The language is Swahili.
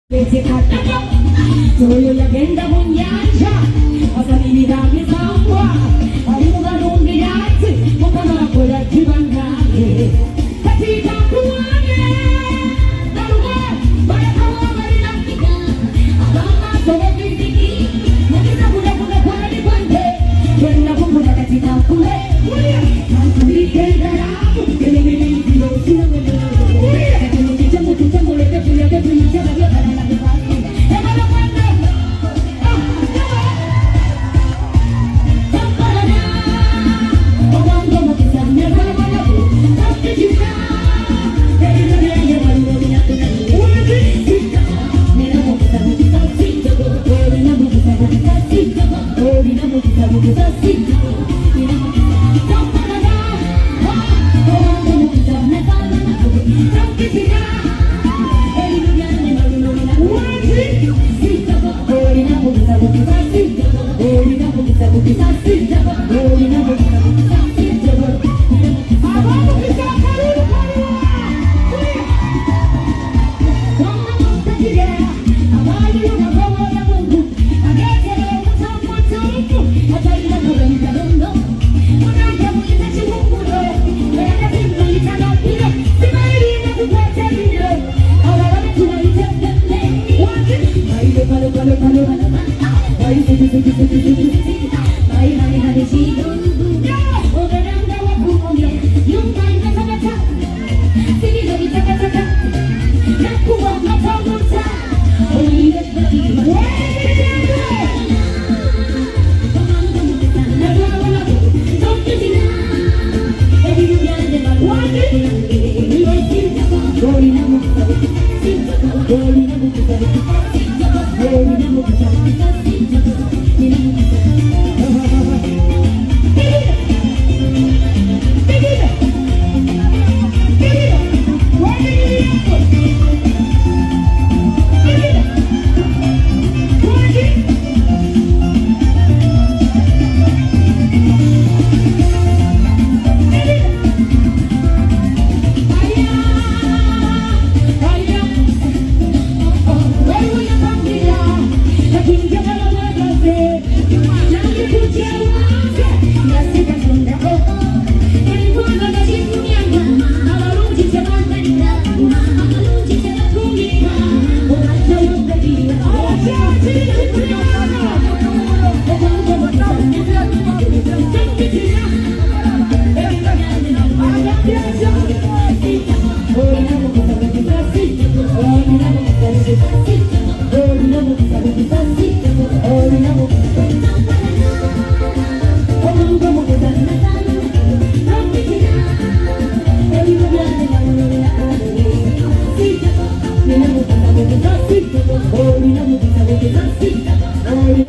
Soy legenda mondiale, cosa mi dà sangue, arrivo da non mi ragazzi, ma non puoi ci mancare. Capita cuore, da lugar, vai a trovare la vita, abbandonato solo per di ma che da pure cuore di quante, quella bomba che ti dà cuore, tanto mi chiederà, che non mi vedi, non si vede, e che non diciamo tutte le che prima che prima la via dalla parte.